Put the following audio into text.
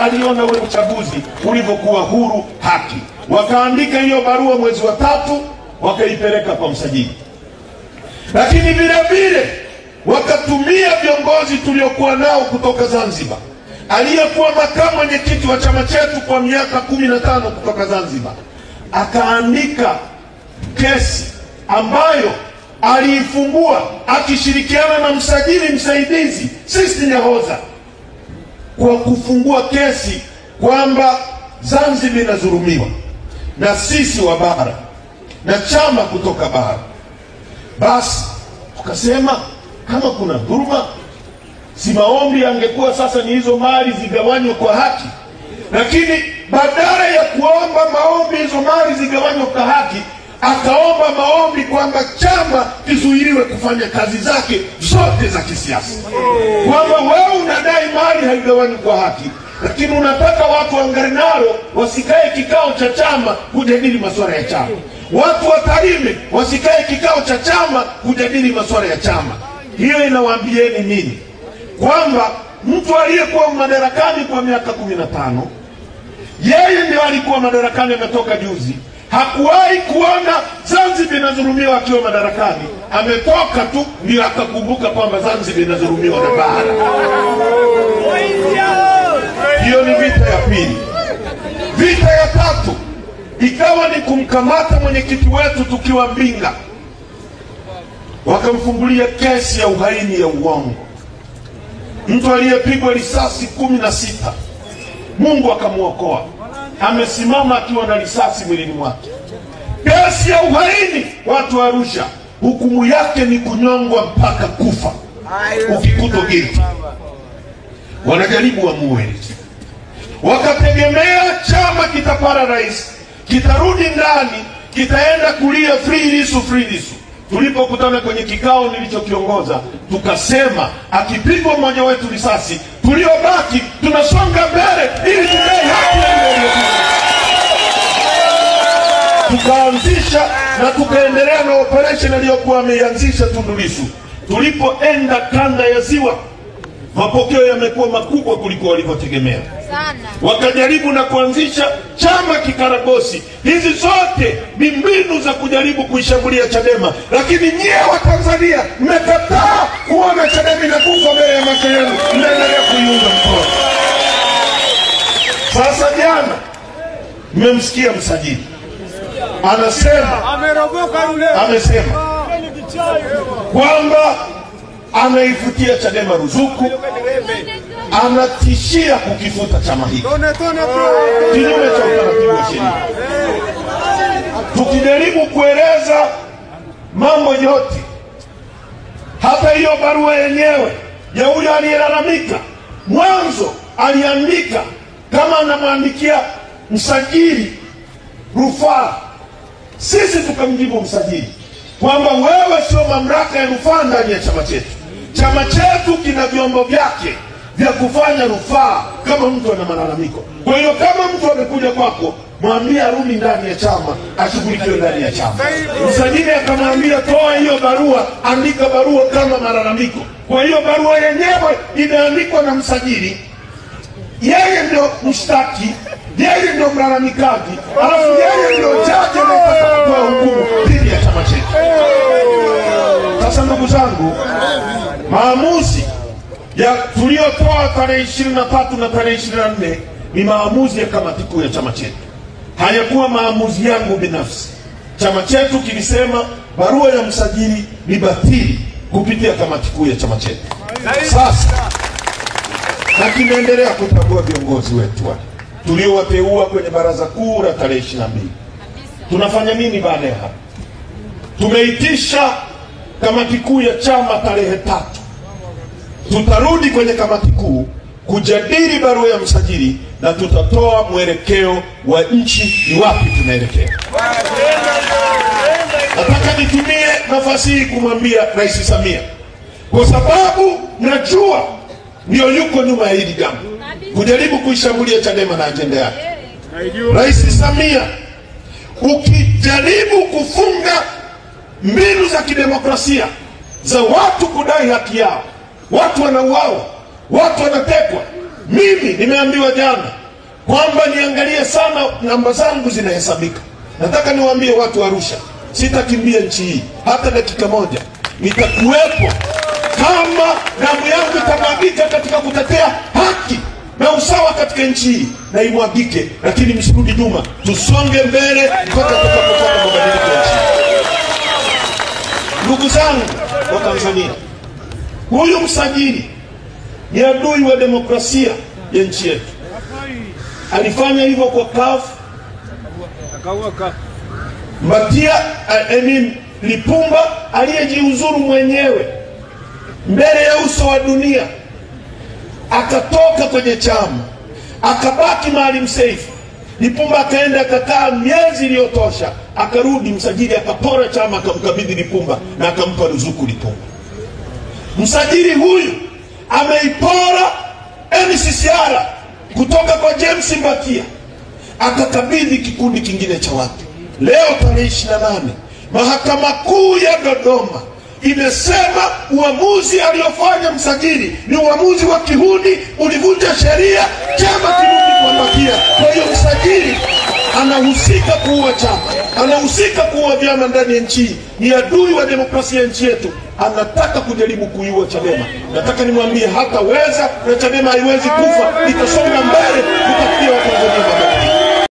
aliona ule uchaguzi ulivyokuwa huru, haki. Wakaandika hiyo barua mwezi wa 3, wakaipeleka kwa msajili. Lakini vile vile wakatumia viongozi tuliokuwa nao kutoka Zanzibar. Aliyekuwa makamu mwenyekiti wa chama chetu kwa miaka 15 kutoka Zanzibar akaandika kesi ambayo aliifungua akishirikiana na msajili msaidizi Sisti Nyahoza, kwa kufungua kesi kwamba Zanzibar inadhulumiwa na sisi wa bara na chama kutoka bara. Basi tukasema kama kuna dhuluma, si maombi angekuwa sasa ni hizo mali zigawanywe kwa haki. Lakini badala ya kuomba maombi hizo mali zigawanywe kwa haki, akaomba maombi kwamba chama kizuiliwe kufanya kazi zake zote za kisiasa. Kwamba wewe unadai mali haigawanywi kwa haki, lakini unataka watu wa Ngarenaro wasikae kikao cha chama kujadili masuala ya chama. Watu wa Tarime wasikae kikao cha chama kujadili masuala ya chama. Hiyo inawaambieni nini? Kwamba mtu aliyekuwa madarakani kwa miaka 15, yeye ndio alikuwa madarakani, ametoka juzi, hakuwahi kuona Zanzibar inadhulumiwa akiwa madarakani. Ametoka tu ndio akakumbuka kwamba Zanzibar inadhulumiwa na bara. Hiyo ni vita ya pili. Vita ya tatu ikawa ni kumkamata mwenyekiti wetu tukiwa Mbinga. Wakamfungulia kesi ya uhaini ya uongo. Mtu aliyepigwa risasi 16, Mungu akamuokoa, amesimama akiwa na risasi mwilini mwake. Kesi ya uhaini, watu wa Arusha, hukumu yake ni kunyongwa mpaka kufa ukikutwa guilty. Wanajaribu wamuue. Wakategemea chama kitapara rais, kitarudi ndani, kitaenda kulia free Lissu, free Lissu. Tulipokutana kwenye kikao nilichokiongoza, tukasema akipigwa mmoja wetu risasi, tuliobaki tunasonga mbele ili tudai haki yetu. Tukaanzisha na tukaendelea na operation aliyokuwa ameianzisha Tundu Lissu. Tulipoenda kanda ya Ziwa, mapokeo yamekuwa makubwa kuliko walivyotegemea. Wakajaribu na kuanzisha chama kikaragosi. Hizi zote ni mbinu za kujaribu kuishambulia Chadema, lakini nyie wa Tanzania mmekataa kuona Chadema inakufa mbele ya macho yenu, mnaendelea kuiunga mkono. Sasa jana mmemsikia msajili amesema kwamba anaifutia Chadema ruzuku, anatishia kukifuta chama hiki kinyume cha utaratibu wa sheria. Tukijaribu kueleza mambo yote, hata hiyo barua yenyewe ya huyo aliyelalamika, mwanzo aliandika kama anamwandikia msajili rufaa. Sisi tukamjibu msajili kwamba wewe sio mamlaka ya rufaa ndani ya chama chetu. Chama chetu kina vyombo vyake vya kufanya rufaa kama mtu ana malalamiko. Kwa hiyo kama mtu amekuja kwako, mwambie arudi ndani ya chama, ashughulikiwe ndani ya chama. Msajili akamwambia toa hiyo barua, andika barua kama malalamiko. Kwa hiyo barua yenyewe inaandikwa na msajili, yeye ndio mshtaki, yeye ndio mlalamikaji, alafu yeye ndio jaji anayetaka kutoa hukumu dhidi ya chama chetu. Sasa ndugu zangu, maamuzi ya tuliotoa tarehe 23 na tarehe 24 ni maamuzi ya kamati kuu ya chama chetu. Hayakuwa maamuzi yangu binafsi. Chama chetu kilisema barua ya msajili ni batili kupitia kamati kuu ya chama chetu. Sasa na kimeendelea kutambua viongozi wetu wale tuliowateua kwenye baraza kuu la tarehe 22. Tunafanya nini baada ya hapo? Tumeitisha kamati kuu ya chama tarehe 3. Tutarudi kwenye kamati kuu kujadili barua ya msajili na tutatoa mwelekeo wa nchi ni wapi tunaelekea. Nataka nitumie nafasi hii kumwambia Rais Samia, kwa sababu najua ndio yuko nyuma ya hili jambo kujaribu kuishambulia Chadema na ajenda yake. Rais Samia, ukijaribu kufunga mbinu za kidemokrasia za watu kudai haki yao, watu wanauawa, watu wanatekwa, mimi Nimeambiwa jana kwamba niangalie sana namba zangu zinahesabika. Nataka niwaambie watu wa Arusha, sitakimbia nchi hii hata dakika moja. Nitakuwepo kama damu yangu itamwagika katika kutetea haki na usawa katika nchi hii, na imwagike, lakini msirudi nyuma. Tusonge mbele mpaka tutakapopata mabadiliko ya nchi. Ndugu zangu wa Tanzania, huyu msajili ni adui wa demokrasia ya nchi yetu. Alifanya hivyo kwa CUF. Mbatia Lipumba aliyejiuzuru mwenyewe mbele ya uso wa dunia, akatoka kwenye chama, akabaki Maalim Seif. Lipumba akaenda akakaa miezi iliyotosha, akarudi msajili akapora chama, akamkabidhi Lipumba na akampa ruzuku Lipumba. Msajili huyu ameipora NCCR kutoka kwa James Mbatia, akakabidhi kikundi kingine cha watu. Leo tarehe 28 Mahakama Kuu ya Dodoma imesema uamuzi aliofanya msajili ni uamuzi wa kihuni, ulivunja sheria, chama kirudi kwa Mbatia. Kwa hiyo msajili anahusika kuua chama, anahusika kuua vyama ndani ya nchi. Ni adui wa demokrasia ya nchi yetu, anataka kujaribu kuiua Chadema. Nataka nimwambie hataweza, na Chadema haiwezi kufa, itasonga mbele, tutafikia Watanzania.